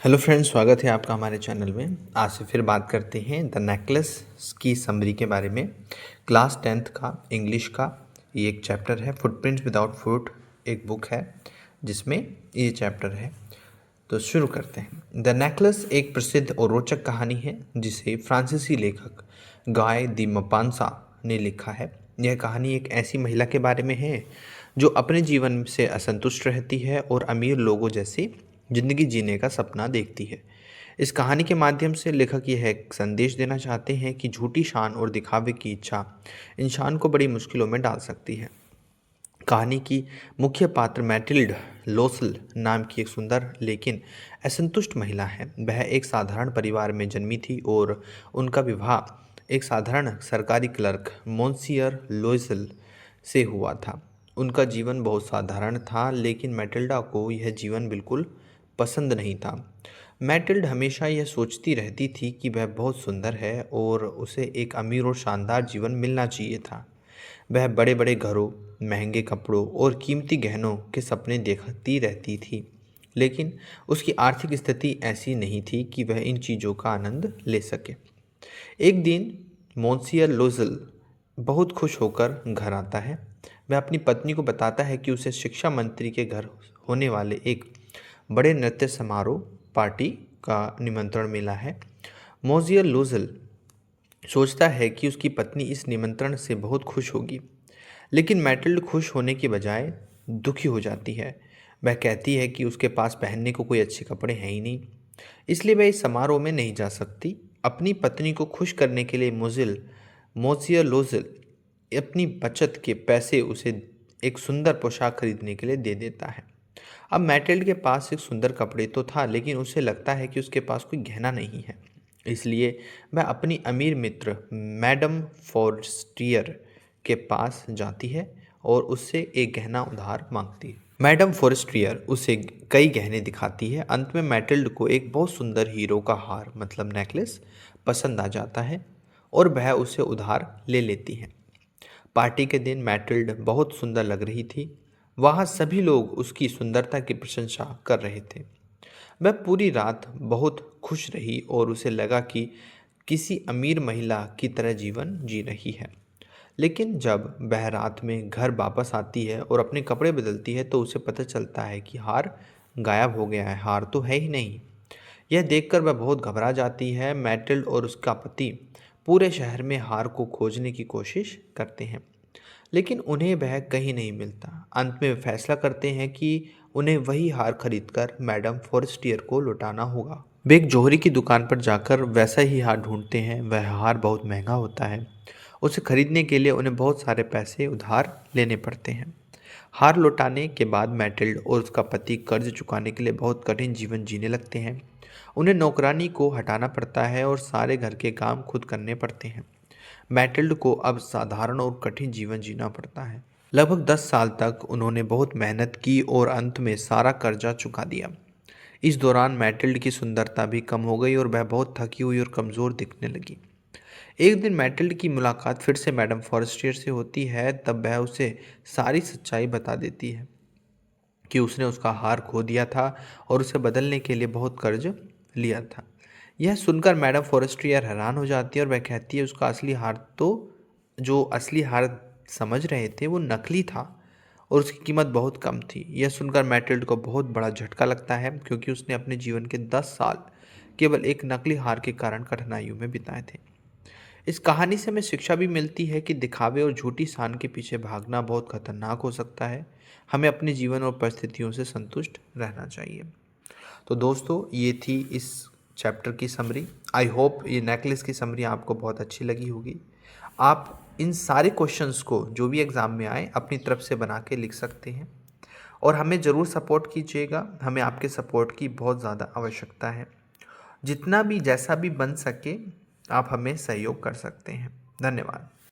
Hello friends, स्वागत है आपका हमारे चैनल में। आज से फिर बात करते हैं द नेकलेस की समरी के बारे में। क्लास 10th का इंग्लिश का ये एक चैप्टर है। फुटप्रिंट्स विदाउट फुट एक बुक है जिसमें ये चैप्टर है। तो शुरू करते हैं। द नेकलेस एक प्रसिद्ध और रोचक कहानी है जिसे फ्रांसीसी लेखक गाय दी मपांसा ने लिखा है। यह कहानी एक ऐसी महिला के बारे में है जो अपने जीवन से असंतुष्ट रहती है और अमीर लोगों जैसी जिंदगी जीने का सपना देखती है। इस कहानी के माध्यम से लेखक यह एक संदेश देना चाहते हैं कि झूठी शान और दिखावे की इच्छा इंसान को बड़ी मुश्किलों में डाल सकती है। कहानी की मुख्य पात्र मैटिल्ड लोसल नाम की एक सुंदर लेकिन असंतुष्ट महिला है। वह एक साधारण परिवार में जन्मी थी और उनका विवाह एक साधारण सरकारी क्लर्क मोंसियर लोइसल से हुआ था। उनका जीवन बहुत साधारण था, लेकिन मैटिल्डा को यह जीवन बिल्कुल पसंद नहीं था। मैटिल्ड हमेशा यह सोचती रहती थी कि वह बहुत सुंदर है और उसे एक अमीर और शानदार जीवन मिलना चाहिए था। वह बड़े बड़े घरों, महंगे कपड़ों और कीमती गहनों के सपने देखती रहती थी, लेकिन उसकी आर्थिक स्थिति ऐसी नहीं थी कि वह इन चीज़ों का आनंद ले सके। एक दिन मोंसियर लोजल बहुत खुश होकर घर आता है। वह अपनी पत्नी को बताता है कि उसे शिक्षा मंत्री के घर होने वाले एक बड़े नृत्य समारोह पार्टी का निमंत्रण मिला है। मोंसियर लोजल सोचता है कि उसकी पत्नी इस निमंत्रण से बहुत खुश होगी, लेकिन मैटिल्ड खुश होने की बजाय दुखी हो जाती है। वह कहती है कि उसके पास पहनने को कोई अच्छे कपड़े हैं ही नहीं, इसलिए वह इस समारोह में नहीं जा सकती। अपनी पत्नी को खुश करने के लिए मोसियर लोजल अपनी बचत के पैसे उसे एक सुंदर पोशाक खरीदने के लिए दे देता है। अब मैटिल्ड के पास एक सुंदर कपड़े तो था, लेकिन उसे लगता है कि उसके पास कोई गहना नहीं है। इसलिए वह अपनी अमीर मित्र मैडम फोर्स्टियर के पास जाती है और उससे एक गहना उधार मांगती है। मैडम फोरेस्ट्रियर उसे कई गहने दिखाती है। अंत में मैटिल्ड को एक बहुत सुंदर हीरो का हार मतलब नेकलेस पसंद आ जाता है और वह उसे उधार ले लेती है। पार्टी के दिन मैटिल्ड बहुत सुंदर लग रही थी। वहाँ सभी लोग उसकी सुंदरता की प्रशंसा कर रहे थे। वह पूरी रात बहुत खुश रही और उसे लगा कि किसी अमीर महिला की तरह जीवन जी रही है। लेकिन जब वह रात में घर वापस आती है और अपने कपड़े बदलती है तो उसे पता चलता है कि हार गायब हो गया है। हार तो है ही नहीं। यह देखकर वह बहुत घबरा जाती है। मैटिल्ड और उसका पति पूरे शहर में हार को खोजने की कोशिश करते हैं, लेकिन उन्हें वह कहीं नहीं मिलता। अंत में वे फैसला करते हैं कि उन्हें वही हार खरीदकर मैडम फॉरेस्टियर को लौटाना होगा। वे एक जौहरी की दुकान पर जाकर वैसा ही हार ढूंढते हैं। वह हार बहुत महंगा होता है। उसे खरीदने के लिए उन्हें बहुत सारे पैसे उधार लेने पड़ते हैं। हार लौटाने के बाद मैटिल्ड और उसका पति कर्ज चुकाने के लिए बहुत कठिन जीवन जीने लगते हैं। उन्हें नौकरानी को हटाना पड़ता है और सारे घर के काम खुद करने पड़ते हैं। मैटिल्ड को अब साधारण और कठिन जीवन जीना पड़ता है। लगभग 10 साल तक उन्होंने बहुत मेहनत की और अंत में सारा कर्जा चुका दिया। इस दौरान मैटिल्ड की सुंदरता भी कम हो गई और वह बहुत थकी हुई और कमज़ोर दिखने लगी। एक दिन मैटिल्ड की मुलाकात फिर से मैडम फॉरेस्टियर से होती है। तब वह उसे सारी सच्चाई बता देती है कि उसने उसका हार खो दिया था और उसे बदलने के लिए बहुत कर्ज लिया था। यह सुनकर मैडम फॉरेस्ट्रियर हैरान हो जाती है और वह कहती है उसका असली हार तो जो असली हार समझ रहे थे वो नकली था और उसकी कीमत बहुत कम थी। यह सुनकर मैटिल्ड को बहुत बड़ा झटका लगता है, क्योंकि उसने अपने जीवन के 10 साल केवल एक नकली हार के कारण कठिनाइयों में बिताए थे। इस कहानी से हमें शिक्षा भी मिलती है कि दिखावे और झूठी शान के पीछे भागना बहुत खतरनाक हो सकता है। हमें अपने जीवन और परिस्थितियों से संतुष्ट रहना चाहिए। तो दोस्तों, ये थी इस चैप्टर की समरी। आई होप ये नेकलेस की समरी आपको बहुत अच्छी लगी होगी। आप इन सारे क्वेश्चंस को जो भी एग्ज़ाम में आए अपनी तरफ से बना के लिख सकते हैं और हमें ज़रूर सपोर्ट कीजिएगा। हमें आपके सपोर्ट की बहुत ज़्यादा आवश्यकता है। जितना भी जैसा भी बन सके आप हमें सहयोग कर सकते हैं। धन्यवाद।